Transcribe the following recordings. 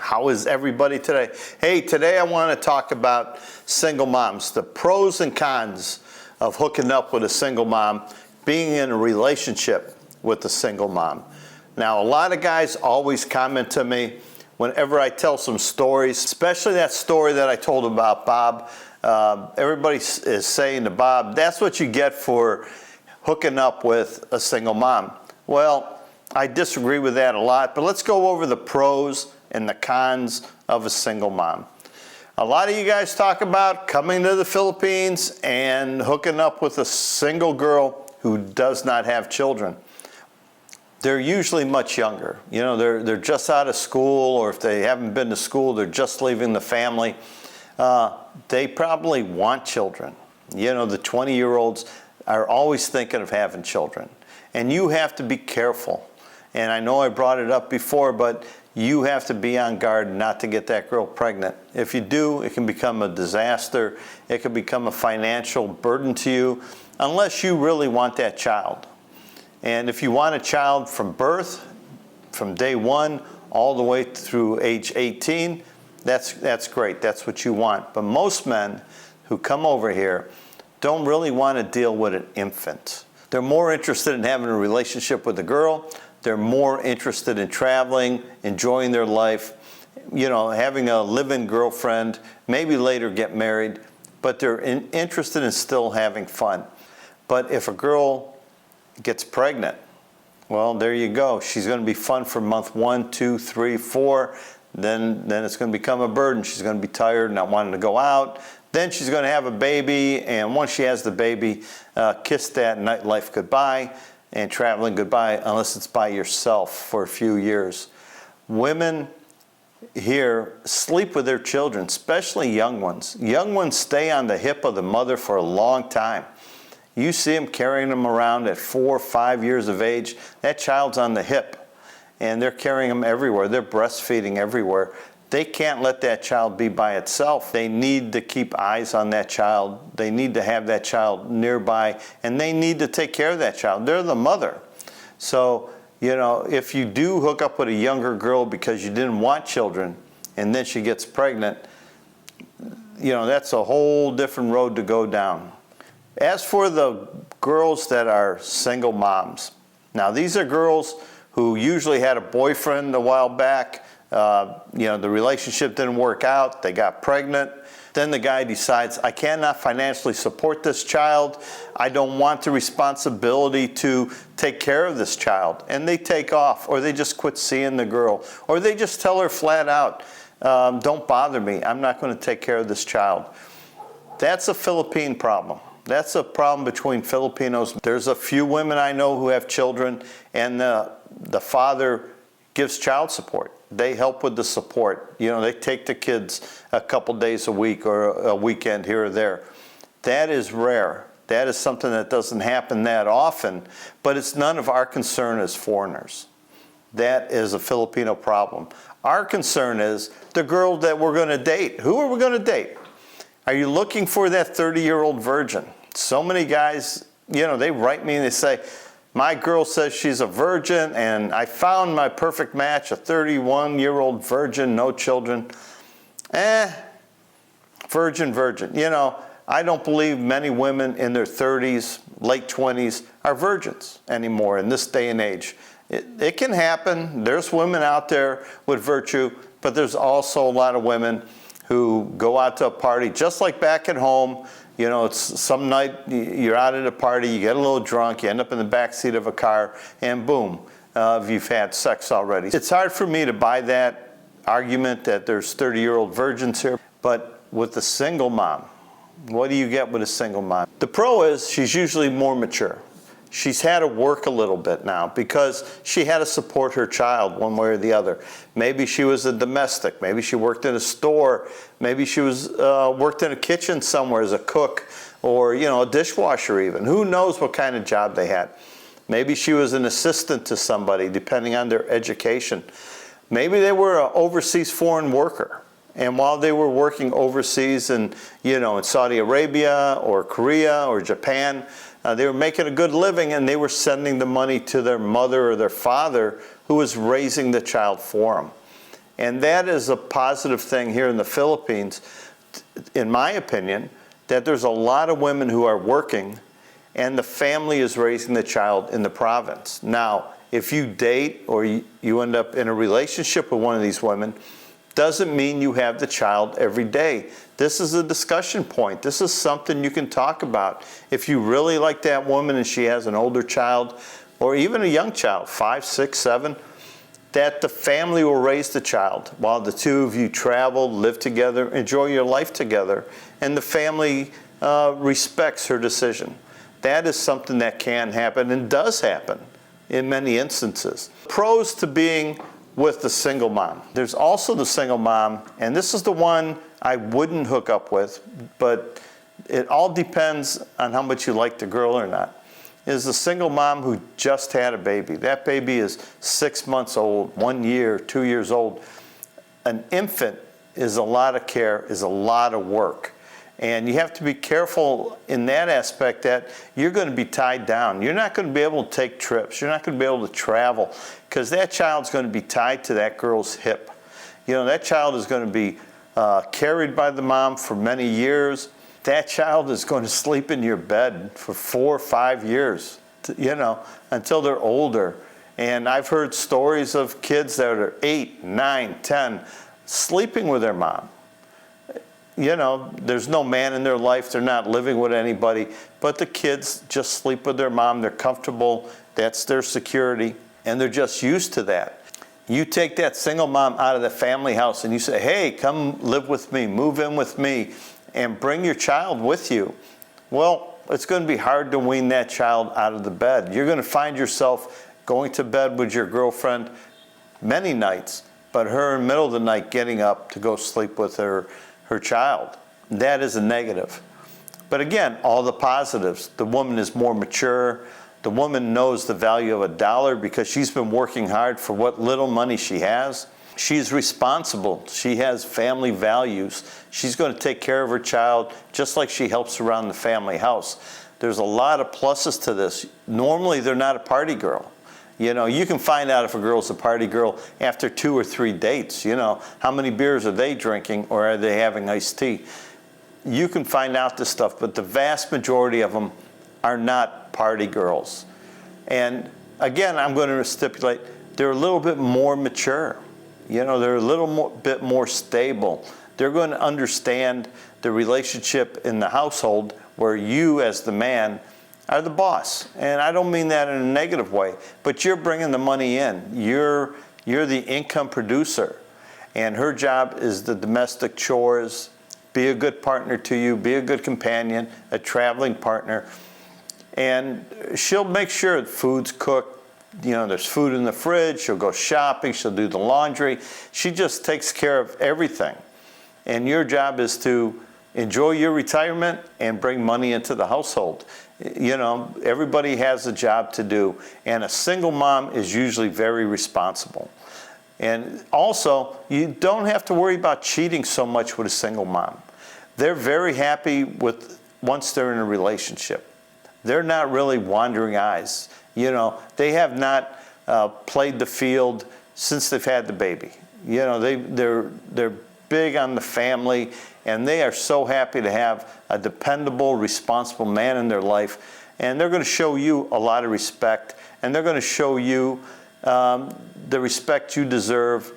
How is everybody today? Hey, today I want to talk about single moms, the pros and cons of hooking up with a single mom, being in a relationship with a single mom. Now, a lot of guys always comment to me whenever I tell some stories, especially that story that I told about Bob. Everybody is saying to Bob, that's what you get for hooking up with a single mom. Well, I disagree with that a lot, but let's go over the pros and the cons of a single mom. A lot of you guys talk about coming to the Philippines and hooking up with a single girl who does not have children. They're usually much younger. You know, they're just out of school, or if they haven't been to school, they're just leaving the family. They probably want children. You know, the 20-year-olds are always thinking of having children. And you have to be careful. And I know I brought it up before, but you have to be on guard not to get that girl pregnant. If you do, it can become a disaster. It can become a financial burden to you, unless you really want that child. And if you want a child from birth, from day one, all the way through age 18, that's great. That's what you want. But most men who come over here don't really want to deal with an infant. They're more interested in having a relationship with a girl. They're more interested in traveling, enjoying their life, you know, having a live-in girlfriend, maybe later get married, but they're interested in still having fun. But if a girl gets pregnant, well, there you go. She's going to be fun for month 1, 2, 3, 4. Then it's going to become a burden. She's going to be tired, not wanting to go out. Then she's going to have a baby, and once she has the baby, kiss that nightlife goodbye and traveling goodbye, unless it's by yourself for a few years. Women here sleep with their children, especially young ones. Young ones stay on the hip of the mother for a long time. You see them carrying them around at 4 or 5 years of age. That child's on the hip, and they're carrying them everywhere. They're breastfeeding everywhere. They can't let that child be by itself. They need to keep eyes on that child. They need to have that child nearby, and they need to take care of that child. They're the mother. So, you know, if you do hook up with a younger girl because you didn't want children, and then she gets pregnant, you know, that's a whole different road to go down. As for the girls that are single moms, now these are girls who usually had a boyfriend a while back. You know, the relationship didn't work out, they got pregnant. Then the guy decides, I cannot financially support this child. I don't want the responsibility to take care of this child. And they take off, or they just quit seeing the girl, or they just tell her flat out, don't bother me, I'm not going to take care of this child. That's a Philippine problem. That's a problem between Filipinos. There's a few women I know who have children, and the father gives child support. They help with the support. You know, they take the kids a couple days a week or a weekend here or there. That is rare. That is something that doesn't happen that often, but it's none of our concern as foreigners. That is a Filipino problem. Our concern is the girl that we're going to date. Who are we going to date? Are you looking for that 30-year-old virgin? So many guys, you know, they write me and they say, my girl says she's a virgin, and I found my perfect match, a 31-year-old virgin, no children. Virgin. You know, I don't believe many women in their 30s, late 20s are virgins anymore in this day and age. It can happen. There's women out there with virtue, but there's also a lot of women who go out to a party just like back at home. You know, it's some night you're out at a party, you get a little drunk, you end up in the back seat of a car, and boom, you've had sex already. It's hard for me to buy that argument that there's 30-year-old virgins here, but with a single mom, what do you get with a single mom? The pro is she's usually more mature. She's had to work a little bit now because she had to support her child one way or the other. Maybe she was a domestic. Maybe she worked in a store. Maybe she was worked in a kitchen somewhere as a cook, or, you know, a dishwasher even. Who knows what kind of job they had. Maybe she was an assistant to somebody, depending on their education. Maybe they were an overseas foreign worker. And while they were working overseas in, you know, in Saudi Arabia or Korea or Japan, they were making a good living, and they were sending the money to their mother or their father, who was raising the child for them. And that is a positive thing here in the Philippines, in my opinion, that there's a lot of women who are working and the family is raising the child in the province. Now, if you date or you end up in a relationship with one of these women, doesn't mean you have the child every day. This is a discussion point. This is something you can talk about. If you really like that woman and she has an older child, or even a young child, 5, 6, 7, that the family will raise the child while the two of you travel, live together, enjoy your life together, and the family respects her decision. That is something that can happen and does happen in many instances. Pros to being with the single mom. There's also the single mom, and this is the one I wouldn't hook up with, but it all depends on how much you like the girl or not, is the single mom who just had a baby. That baby is 6 months old, 1 year, 2 years old. An infant is a lot of care, is a lot of work. And you have to be careful in that aspect that you're going to be tied down. You're not going to be able to take trips. You're not going to be able to travel because that child's going to be tied to that girl's hip. You know, that child is going to be carried by the mom for many years. That child is going to sleep in your bed for 4 or 5 years, you know, until they're older. And I've heard stories of kids that are 8, 9, 10 sleeping with their mom. You know, there's no man in their life, they're not living with anybody, but the kids just sleep with their mom, they're comfortable, that's their security, and they're just used to that. You take that single mom out of the family house and you say, hey, come live with me, move in with me, and bring your child with you. Well, it's going to be hard to wean that child out of the bed. You're going to find yourself going to bed with your girlfriend many nights, but her in the middle of the night getting up to go sleep with her child. That is a negative. But again, all the positives. The woman is more mature. The woman knows the value of a dollar because she's been working hard for what little money she has. She's responsible. She has family values. She's going to take care of her child just like she helps around the family house. There's a lot of pluses to this. Normally, they're not a party girl. You know, you can find out if a girl's a party girl after 2 or 3 dates. You know, how many beers are they drinking or are they having iced tea? You can find out this stuff, but the vast majority of them are not party girls. And again, I'm going to stipulate they're a little bit more mature. You know, they're a little bit more stable. They're going to understand the relationship in the household where you as the man are the boss. And I don't mean that in a negative way, but you're bringing the money in. You're the income producer. And her job is the domestic chores, be a good partner to you, be a good companion, a traveling partner. And she'll make sure that food's cooked. You know, there's food in the fridge. She'll go shopping. She'll do the laundry. She just takes care of everything. And your job is to enjoy your retirement and bring money into the household. You know, everybody has a job to do, and a single mom is usually very responsible. And also, you don't have to worry about cheating so much with a single mom. They're very happy with once they're in a relationship. They're not really wandering eyes. You know, they have not played the field since they've had the baby. You know, they're big on the family, and they are so happy to have a dependable, responsible man in their life. And they're going to show you a lot of respect, and they're going to show you the respect you deserve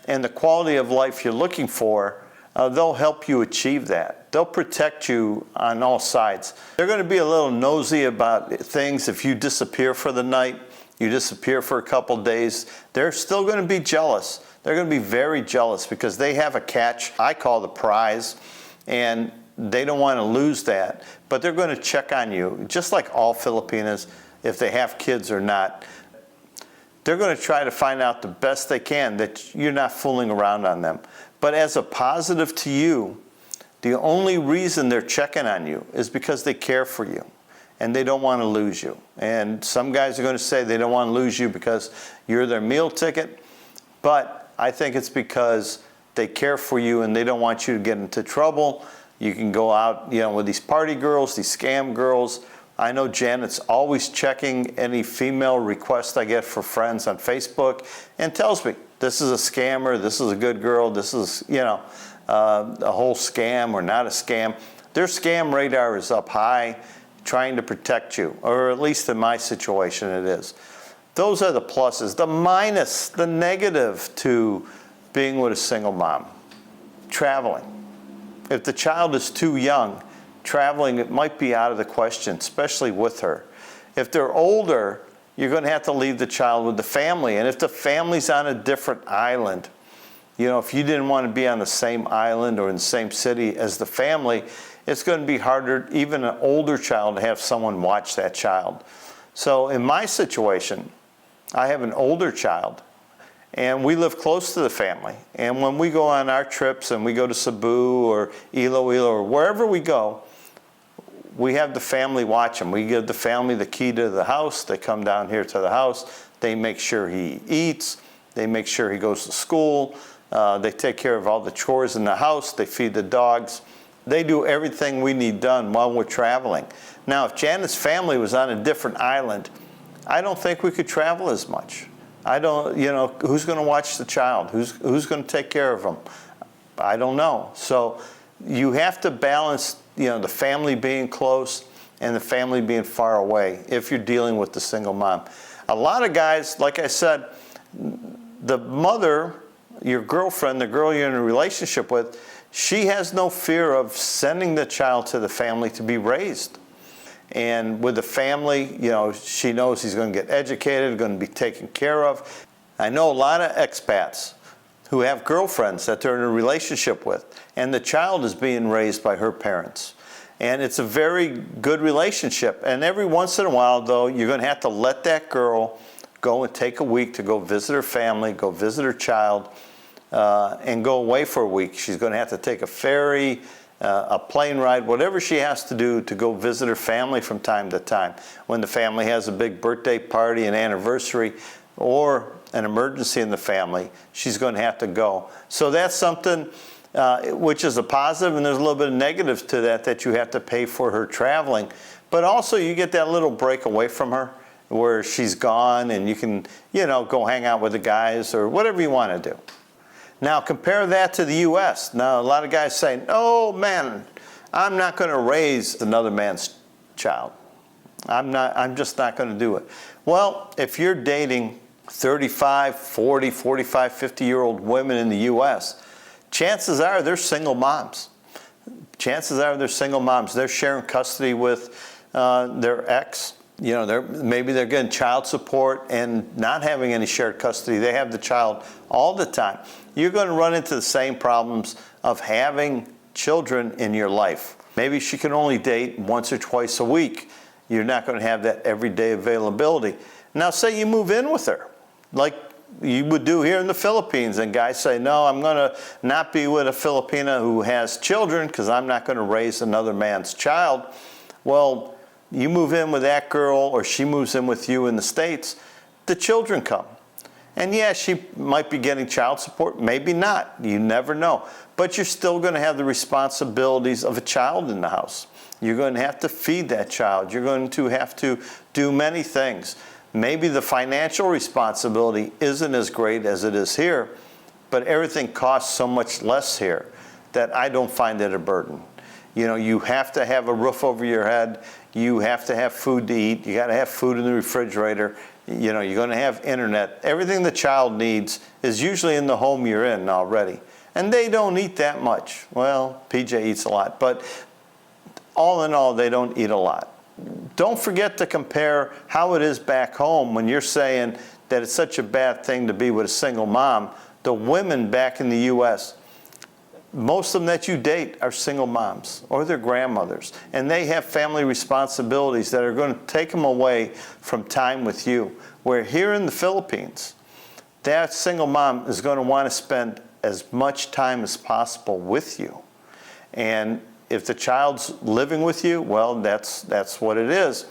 and the quality of life you're looking for. They'll help you achieve that. They'll protect you on all sides. They're going to be a little nosy about things. If you disappear for the night, you disappear for a couple days, they're still going to be jealous. They're going to be very jealous because they have a catch, I call the prize, and they don't want to lose that. But they're going to check on you, just like all Filipinas, if they have kids or not. They're going to try to find out the best they can that you're not fooling around on them. But as a positive to you, the only reason they're checking on you is because they care for you and they don't want to lose you. And some guys are going to say they don't want to lose you because you're their meal ticket. But I think it's because they care for you and they don't want you to get into trouble. You can go out, you know, with these party girls, these scam girls, I know Janet's always checking any female requests I get for friends on Facebook and tells me, this is a scammer, this is a good girl, this is, a whole scam or not a scam. Their scam radar is up high, trying to protect you, or at least in my situation it is. Those are the pluses. The minus, the negative to being with a single mom. Traveling. If the child is too young, traveling, it might be out of the question, especially with her. If they're older, you're going to have to leave the child with the family. And if the family's on a different island, if you didn't want to be on the same island or in the same city as the family, it's going to be harder, even an older child, to have someone watch that child. So in my situation, I have an older child, and we live close to the family. And when we go on our trips and we go to Cebu or Iloilo or wherever we go, we have the family watch him. We give the family the key to the house. They come down here to the house. They make sure he eats. They make sure he goes to school. They take care of all the chores in the house. They feed the dogs. They do everything we need done while we're traveling. Now, if Janet's family was on a different island, I don't think we could travel as much. I don't, who's going to watch the child? Who's going to take care of them? I don't know. So you have to balance, the family being close and the family being far away if you're dealing with the single mom. A lot of guys, like I said, the mother, your girlfriend, the girl you're in a relationship with, she has no fear of sending the child to the family to be raised. And with the family, she knows he's going to get educated, going to be taken care of. I know a lot of expats who have girlfriends that they're in a relationship with, and the child is being raised by her parents. And it's a very good relationship. And every once in a while, though, you're going to have to let that girl go and take a week to go visit her family, go visit her child, and go away for a week. She's going to have to take a ferry, a plane ride, whatever she has to do to go visit her family from time to time. When the family has a big birthday party, an anniversary, or an emergency in the family, she's going to have to go. So that's something which is a positive, and there's a little bit of negative to that you have to pay for her traveling. But also you get that little break away from her where she's gone and you can, go hang out with the guys or whatever you want to do. Now compare that to the U.S. Now a lot of guys say, oh man, I'm not going to raise another man's child. I'm just not going to do it. Well, if you're dating 35, 40, 45, 50-year-old women in the U.S., chances are they're single moms. Chances are they're single moms. They're sharing custody with their ex. Maybe they're getting child support and not having any shared custody. They have the child all the time. You're going to run into the same problems of having children in your life. Maybe she can only date once or twice a week. You're not going to have that everyday availability. Now say you move in with her, like you would do here in the Philippines, and guys say, no, I'm going to not be with a Filipina who has children because I'm not going to raise another man's child. Well, you move in with that girl or she moves in with you in the States, the children come. And yeah, she might be getting child support, maybe not, you never know. But you're still going to have the responsibilities of a child in the house. You're going to have to feed that child. You're going to have to do many things. Maybe the financial responsibility isn't as great as it is here, but everything costs so much less here that I don't find it a burden. You have to have a roof over your head. You have to have food to eat. You got to have food in the refrigerator. You're going to have internet. Everything the child needs is usually in the home you're in already. And they don't eat that much. Well, PJ eats a lot, but all in all, they don't eat a lot. Don't forget to compare how it is back home when you're saying that it's such a bad thing to be with a single mom. The women back in the U.S., most of them that you date are single moms or their grandmothers, and they have family responsibilities that are going to take them away from time with you. Where here in the Philippines, that single mom is going to want to spend as much time as possible with you. And if the child's living with you, well, that's what it is.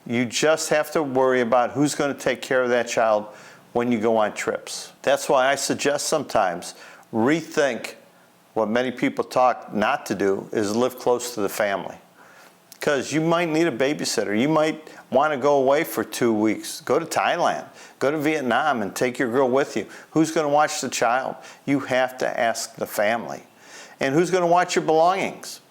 You just have to worry about who's going to take care of that child when you go on trips. That's why I suggest sometimes rethink what many people talk not to do is live close to the family. because you might need a babysitter. You might want to go away for 2 weeks. Go to Thailand, go to Vietnam and take your girl with you. Who's going to watch the child? You have to ask the family. And who's going to watch your belongings?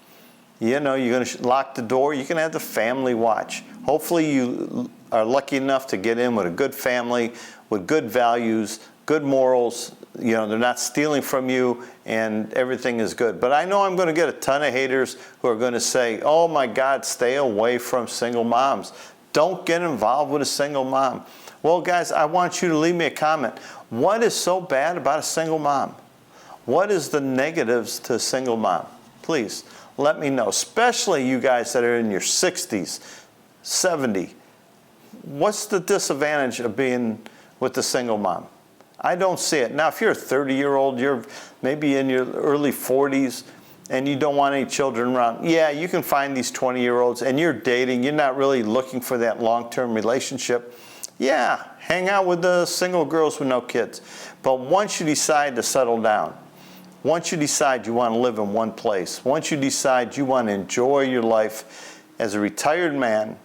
You know, you're going to lock the door. You can have the family watch. Hopefully you are lucky enough to get in with a good family, with good values, good morals. You know, they're not stealing from you and everything is good. But I know I'm going to get a ton of haters who are going to say, oh my God, stay away from single moms. Don't get involved with a single mom. Well, guys, I want you to leave me a comment. What is so bad about a single mom? What is the negatives to a single mom? Please let me know, especially you guys that are in your 60s, 70. What's the disadvantage of being with a single mom? I don't see it. Now, if you're a 30-year-old, you're maybe in your early 40s, and you don't want any children around, yeah, you can find these 20-year-olds, and you're dating, you're not really looking for that long-term relationship. Yeah, hang out with the single girls with no kids. But once you decide to settle down, once you decide you want to live in one place, once you decide you want to enjoy your life as a retired man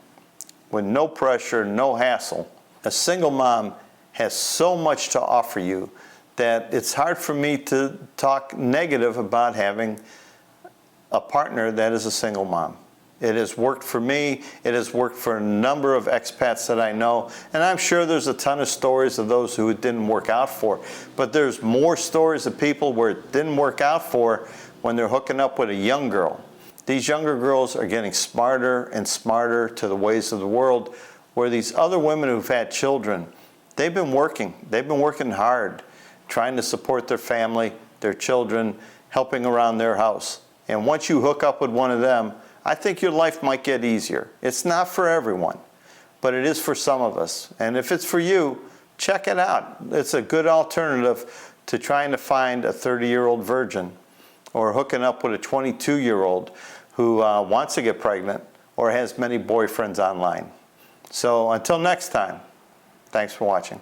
with no pressure, no hassle, a single mom has so much to offer you that it's hard for me to talk negative about having a partner that is a single mom. It has worked for me. It has worked for a number of expats that I know. And I'm sure there's a ton of stories of those who it didn't work out for. But there's more stories of people where it didn't work out for when they're hooking up with a young girl. These younger girls are getting smarter and smarter to the ways of the world, where these other women who've had children, they've been working. They've been working hard, trying to support their family, their children, helping around their house. And once you hook up with one of them, I think your life might get easier. It's not for everyone, but it is for some of us. And if it's for you, check it out. It's a good alternative to trying to find a 30-year-old virgin or hooking up with a 22-year-old who wants to get pregnant or has many boyfriends online. So until next time, thanks for watching.